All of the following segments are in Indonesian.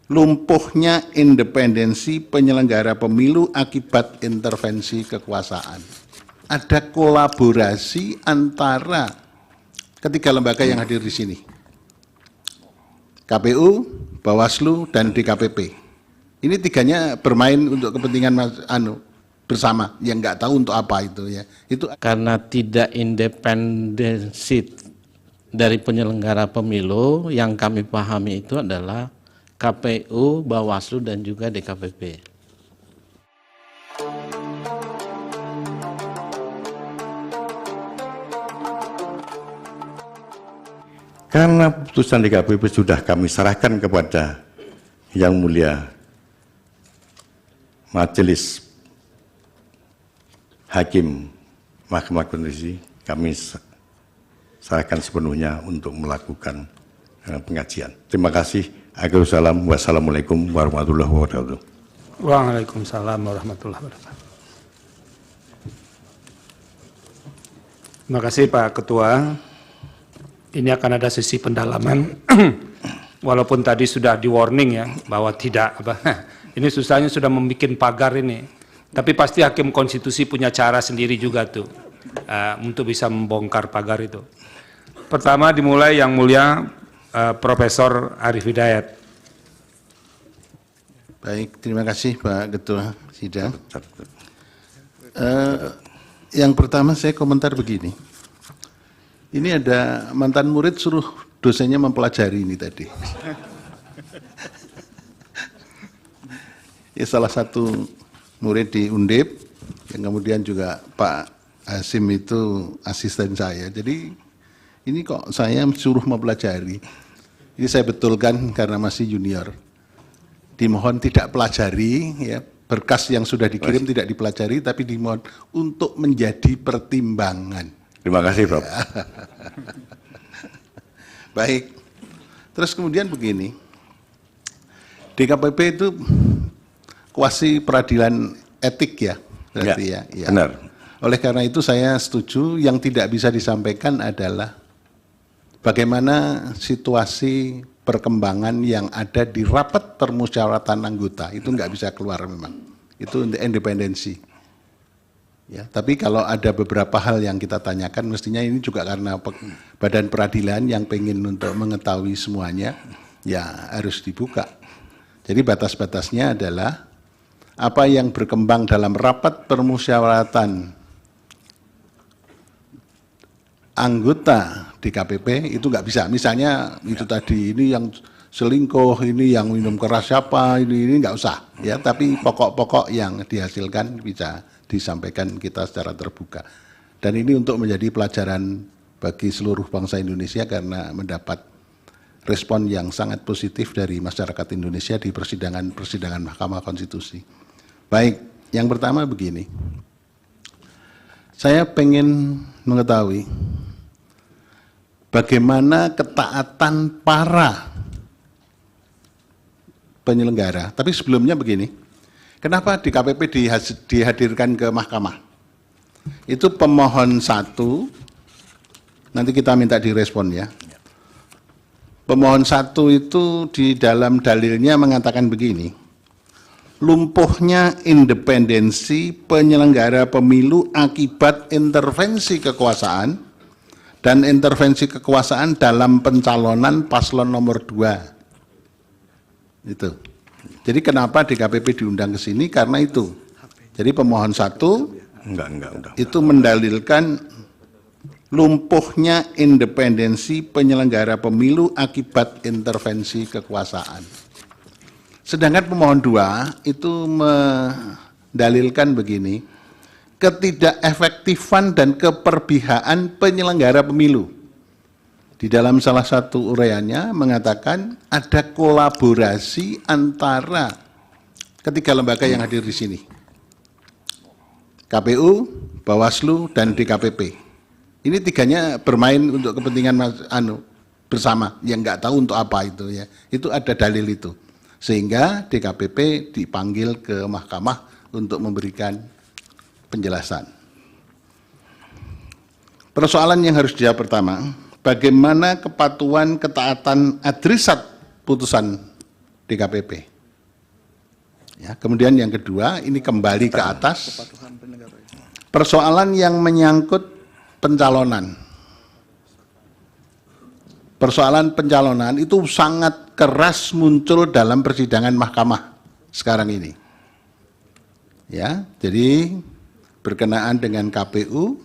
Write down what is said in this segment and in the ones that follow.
lumpuhnya independensi penyelenggara pemilu akibat intervensi kekuasaan. Ada kolaborasi antara ketiga lembaga yang hadir di sini. KPU, Bawaslu, dan DKPP. Ini tiganya bermain untuk kepentingan bersama, yang nggak tahu untuk apa itu ya. Itu karena tidak independensi dari penyelenggara pemilu, yang kami pahami itu adalah KPU, Bawaslu, dan juga DKPP. Karena putusan DKPP sudah kami serahkan kepada Yang Mulia Majelis Hakim Mahkamah Konstitusi, kami serahkan sepenuhnya untuk melakukan pengajian. Terima kasih. Wassalamualaikum warahmatullahi wabarakatuh. Waalaikumsalam warahmatullahi wabarakatuh. Terima kasih Pak Ketua. Ini akan ada sesi pendalaman, walaupun tadi sudah di warning ya, bahwa tidak, ini susahnya sudah membuat pagar ini. Tapi pasti Hakim Konstitusi punya cara sendiri juga tuh, untuk bisa membongkar pagar itu. Pertama dimulai Yang Mulia Profesor Arief Hidayat. baik, terima kasih Pak Ketua Sidang. Yang pertama saya komentar begini. Ini ada mantan murid suruh dosennya mempelajari ini tadi. Ya, salah satu murid di Undip, yang kemudian juga Pak Hasim itu asisten saya. Jadi ini kok saya suruh mempelajari. Ini saya betulkan karena masih junior. Dimohon tidak pelajari, ya, berkas yang sudah dikirim tidak dipelajari, tapi dimohon untuk menjadi pertimbangan. Terima kasih, Prof. Baik. Terus kemudian begini, DKPP itu kuasi peradilan etik ya, berarti ya. Benar. Oleh karena itu saya setuju, yang tidak bisa disampaikan adalah bagaimana situasi perkembangan yang ada di rapat permusyawaratan anggota, itu nggak bisa keluar memang. Itu independensi. Ya, tapi kalau ada beberapa hal yang kita tanyakan, mestinya ini juga karena badan peradilan yang pengen untuk mengetahui semuanya, ya harus dibuka. Jadi batas-batasnya adalah apa yang berkembang dalam rapat permusyawaratan anggota DKPP itu nggak bisa. Misalnya itu tadi, ini yang selingkuh, ini yang minum keras siapa, ini nggak usah. Ya, tapi pokok-pokok yang dihasilkan bisa disampaikan kita secara terbuka. Dan ini untuk menjadi pelajaran bagi seluruh bangsa Indonesia karena mendapat respon yang sangat positif dari masyarakat Indonesia di persidangan Mahkamah Konstitusi. Baik, yang pertama begini. Saya pengen mengetahui bagaimana ketaatan para penyelenggara. Tapi sebelumnya begini. Kenapa DKPP dihadirkan ke mahkamah? Itu pemohon 1, nanti kita minta direspon ya. Pemohon 1 itu di dalam dalilnya mengatakan begini, lumpuhnya independensi penyelenggara pemilu akibat intervensi kekuasaan dan intervensi kekuasaan dalam pencalonan paslon nomor 2. Itu. Jadi kenapa DKPP diundang ke sini? Karena itu. Jadi pemohon 1 itu mendalilkan lumpuhnya independensi penyelenggara pemilu akibat intervensi kekuasaan. Sedangkan pemohon 2 itu mendalilkan begini, ketidakefektifan dan keperpihakan penyelenggara pemilu. Di dalam salah satu uraiannya mengatakan ada kolaborasi antara ketiga lembaga yang hadir di sini. KPU, Bawaslu, dan DKPP. Ini tiganya bermain untuk kepentingan bersama, yang nggak tahu untuk apa itu ya. Itu ada dalil itu. Sehingga DKPP dipanggil ke mahkamah untuk memberikan penjelasan. Persoalan yang harus dijawab pertama, bagaimana kepatuhan ketaatan adresat putusan DKPP. Ya, kemudian yang kedua, ini kembali ke atas, persoalan yang menyangkut pencalonan. Persoalan pencalonan itu sangat keras muncul dalam persidangan mahkamah sekarang ini. Ya, jadi berkenaan dengan KPU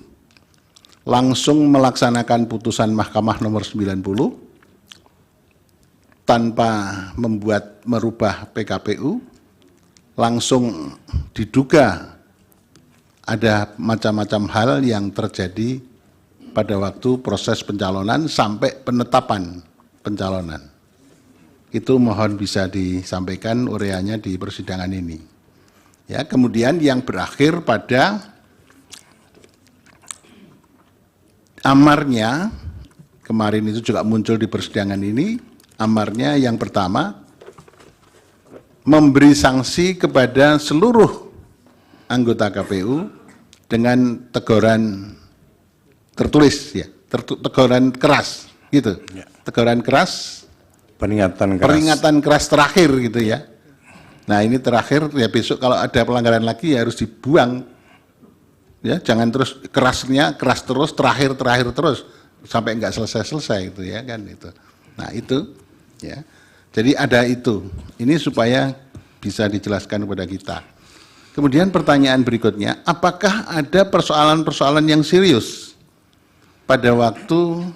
langsung melaksanakan putusan Mahkamah nomor 90 tanpa merubah PKPU, langsung diduga ada macam-macam hal yang terjadi pada waktu proses pencalonan sampai penetapan pencalonan. Itu mohon bisa disampaikan ureanya di persidangan ini. Ya, kemudian yang berakhir pada amarnya, kemarin itu juga muncul di persidangan ini, amarnya yang pertama memberi sanksi kepada seluruh anggota KPU dengan teguran tertulis, ya, teguran keras, gitu. Ya. Teguran keras, peringatan keras terakhir, gitu ya. Nah ini terakhir, ya besok kalau ada pelanggaran lagi ya harus dibuang, ya, jangan terus kerasnya keras terus, terakhir terus sampai enggak selesai, gitu ya kan itu. Nah itu, ya. Jadi ada itu. Ini supaya bisa dijelaskan kepada kita. Kemudian pertanyaan berikutnya, apakah ada persoalan-persoalan yang serius pada waktu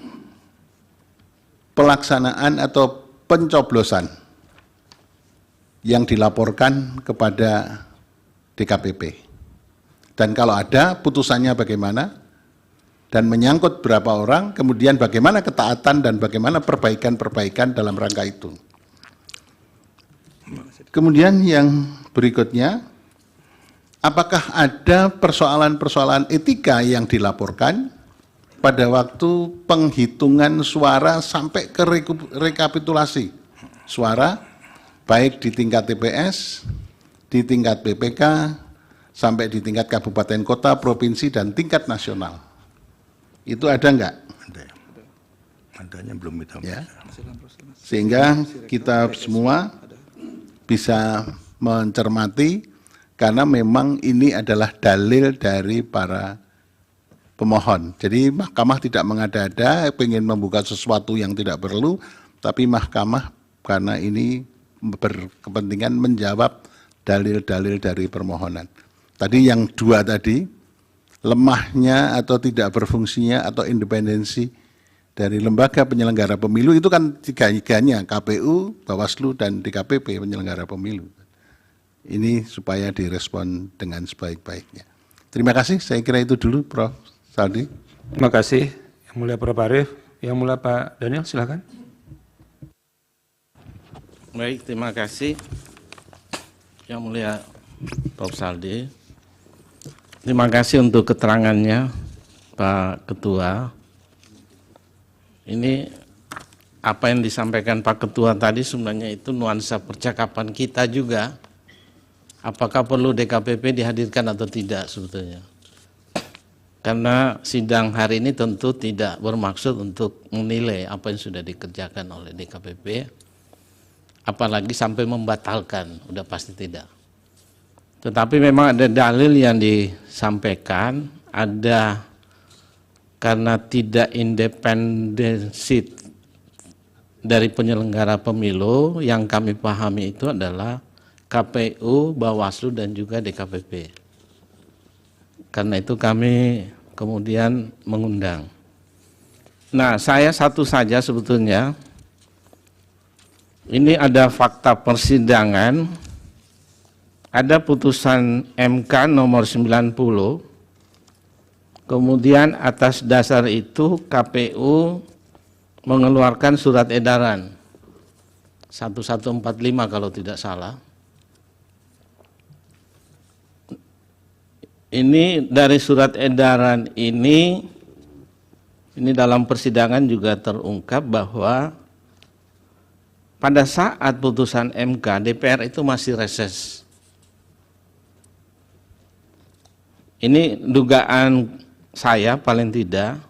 pelaksanaan atau pencoblosan yang dilaporkan kepada DKPP? Dan kalau ada, putusannya bagaimana? Dan menyangkut berapa orang, kemudian bagaimana ketaatan dan bagaimana perbaikan-perbaikan dalam rangka itu. Kemudian yang berikutnya, apakah ada persoalan-persoalan etika yang dilaporkan pada waktu penghitungan suara sampai ke rekapitulasi suara, baik di tingkat TPS, di tingkat PPK, sampai di tingkat kabupaten kota, provinsi, dan tingkat nasional. Itu ada enggak? Ada. Adanya belum kita. Ya. Sehingga kita semua bisa mencermati, karena memang ini adalah dalil dari para pemohon. Jadi mahkamah tidak mengada-ada, ingin membuka sesuatu yang tidak perlu, tapi mahkamah karena ini berkepentingan menjawab dalil-dalil dari permohonan. Tadi yang dua tadi, lemahnya atau tidak berfungsinya atau independensi dari lembaga penyelenggara pemilu itu kan tiga-tiganya, KPU, Bawaslu, dan DKPP penyelenggara pemilu. Ini supaya direspon dengan sebaik-baiknya. Terima kasih, saya kira itu dulu Prof. Saldi. Terima kasih. Yang mulia Prof. Arief, yang mulia Pak Daniel, silakan. Baik, terima kasih. Yang mulia Prof. Saldi. Terima kasih untuk keterangannya, Pak Ketua. Ini apa yang disampaikan Pak Ketua tadi sebenarnya itu nuansa percakapan kita juga. Apakah perlu DKPP dihadirkan atau tidak sebetulnya? Karena sidang hari ini tentu tidak bermaksud untuk menilai apa yang sudah dikerjakan oleh DKPP, apalagi sampai membatalkan, udah pasti tidak. Tetapi memang ada dalil yang disampaikan, ada karena tidak independensi dari penyelenggara pemilu, yang kami pahami itu adalah KPU, Bawaslu, dan juga DKPP. Karena itu kami kemudian mengundang. Nah, saya satu saja sebetulnya, ini ada fakta persidangan, ada putusan MK nomor 90, kemudian atas dasar itu KPU mengeluarkan surat edaran 1145 kalau tidak salah. Ini dari surat edaran ini dalam persidangan juga terungkap bahwa pada saat putusan MK, DPR itu masih reses. Ini dugaan saya paling tidak,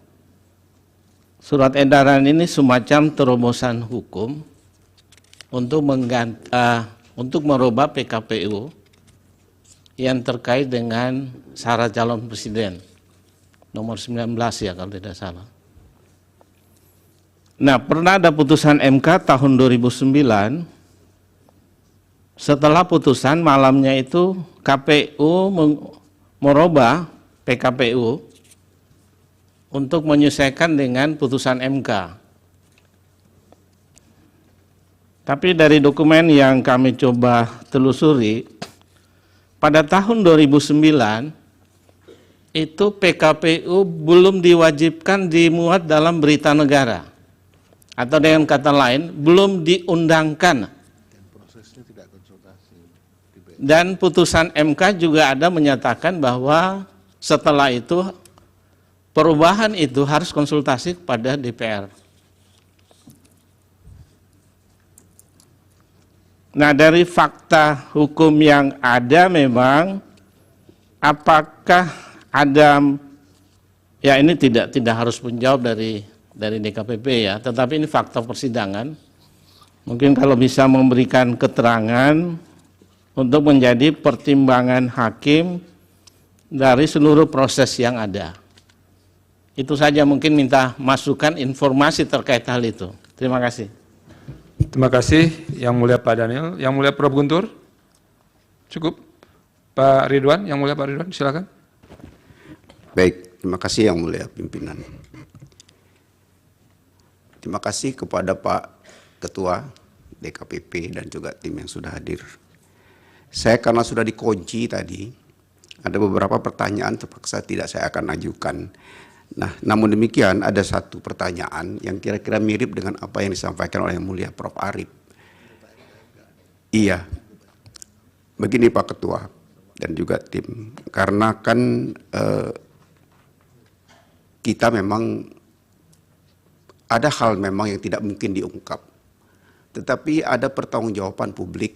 surat edaran ini semacam terobosan hukum untuk merubah PKPU yang terkait dengan syarat calon presiden nomor 19 ya kalau tidak salah. Nah, pernah ada putusan MK tahun 2009. Setelah putusan malamnya itu KPU merubah PKPU untuk menyesuaikan dengan putusan MK. Tapi dari dokumen yang kami coba telusuri, pada tahun 2009 itu PKPU belum diwajibkan dimuat dalam berita negara. Atau dengan kata lain, belum diundangkan. Dan putusan MK juga ada menyatakan bahwa setelah itu perubahan itu harus konsultasi kepada DPR. Nah, dari fakta hukum yang ada memang apakah ada, ya ini tidak harus menjawab dari DKPP ya, tetapi ini fakta persidangan. Mungkin kalau bisa memberikan keterangan untuk menjadi pertimbangan hakim dari seluruh proses yang ada. Itu saja, mungkin minta masukan informasi terkait hal itu. Terima kasih. Terima kasih Yang Mulia Pak Daniel. Yang Mulia Prof. Guntur? Cukup? Pak Ridwan, Yang Mulia Pak Ridwan, silakan. Baik, terima kasih Yang Mulia Pimpinan. Terima kasih kepada Pak Ketua DKPP dan juga tim yang sudah hadir. Saya karena sudah dikunci tadi, ada beberapa pertanyaan terpaksa tidak saya akan ajukan. Nah, namun demikian ada satu pertanyaan yang kira-kira mirip dengan apa yang disampaikan oleh Yang Mulia Prof. Arief. Iya, begini Pak Ketua dan juga tim, karena kan kita memang ada hal memang yang tidak mungkin diungkap, tetapi ada pertanggungjawaban publik,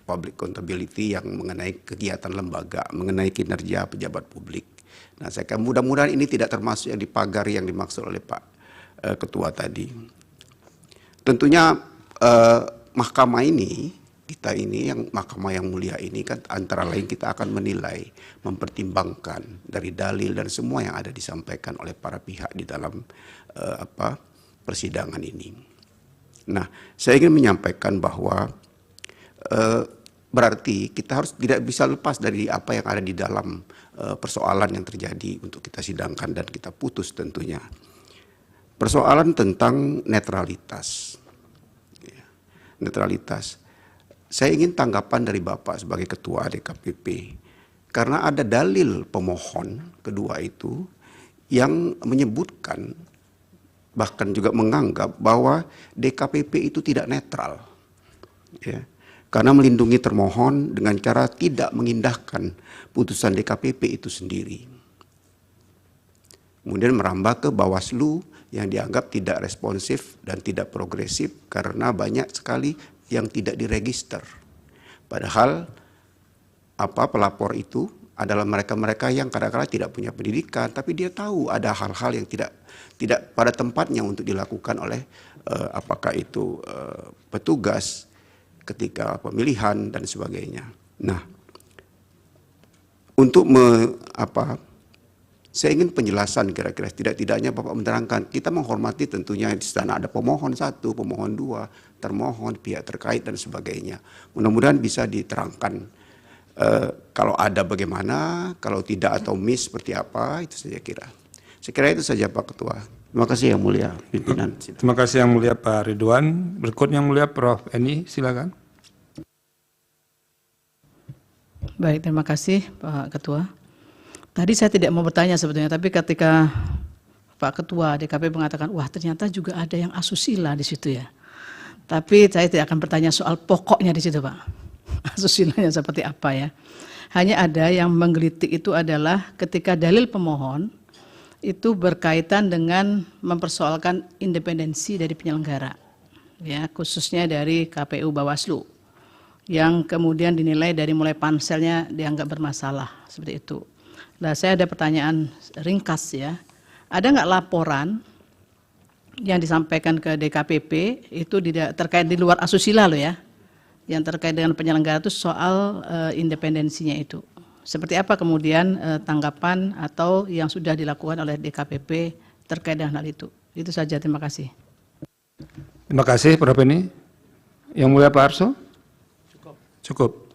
public accountability yang mengenai kegiatan lembaga, mengenai kinerja pejabat publik. Nah, saya kira mudah-mudahan ini tidak termasuk yang dipagari yang dimaksud oleh Pak Ketua tadi. Tentunya mahkamah ini, kita ini, yang mahkamah yang mulia ini kan antara lain kita akan menilai, mempertimbangkan dari dalil dan semua yang ada disampaikan oleh para pihak di dalam persidangan ini. Nah, saya ingin menyampaikan bahwa berarti kita harus tidak bisa lepas dari apa yang ada di dalam persoalan yang terjadi untuk kita sidangkan dan kita putus tentunya. Persoalan tentang netralitas. Netralitas. Saya ingin tanggapan dari Bapak sebagai Ketua DKPP. Karena ada dalil pemohon kedua itu yang menyebutkan, bahkan juga menganggap bahwa DKPP itu tidak netral. Ya. Karena melindungi termohon dengan cara tidak mengindahkan putusan DKPP itu sendiri. Kemudian merambah ke Bawaslu yang dianggap tidak responsif dan tidak progresif karena banyak sekali yang tidak diregister. Padahal pelapor itu adalah mereka-mereka yang kadang-kadang tidak punya pendidikan, tapi dia tahu ada hal-hal yang tidak pada tempatnya untuk dilakukan oleh apakah itu petugas ketika pemilihan dan sebagainya. Nah, untuk saya ingin penjelasan kira-kira tidak-tidaknya Bapak menerangkan. Kita menghormati tentunya di sana ada pemohon 1, pemohon 2, termohon, pihak terkait dan sebagainya. Mudah-mudahan bisa diterangkan kalau ada bagaimana, kalau tidak atau miss seperti apa, itu saya kira. Saya kira itu saja Pak Ketua. Terima kasih Yang Mulia Pimpinan. Terima kasih Yang Mulia Pak Ridwan. Berikut Yang Mulia Prof. Eni, silakan. Baik, terima kasih Pak Ketua. Tadi saya tidak mau bertanya sebetulnya, tapi ketika Pak Ketua DKP mengatakan, wah ternyata juga ada yang asusila di situ ya. Tapi saya tidak akan bertanya soal pokoknya di situ Pak. Asusilanya seperti apa ya. Hanya ada yang menggelitik itu adalah ketika dalil pemohon itu berkaitan dengan mempersoalkan independensi dari penyelenggara. Ya, khususnya dari KPU Bawaslu. Yang kemudian dinilai dari mulai panselnya dianggap bermasalah seperti itu. Nah, saya ada pertanyaan ringkas ya. Ada nggak laporan yang disampaikan ke DKPP itu tidak terkait di luar asusila loh ya. Yang terkait dengan penyelenggara itu soal independensinya itu. Seperti apa kemudian tanggapan atau yang sudah dilakukan oleh DKPP terkait dengan hal itu. Itu saja, terima kasih. Terima kasih Prof. Beni. Yang mulia Pak Arso? Cukup.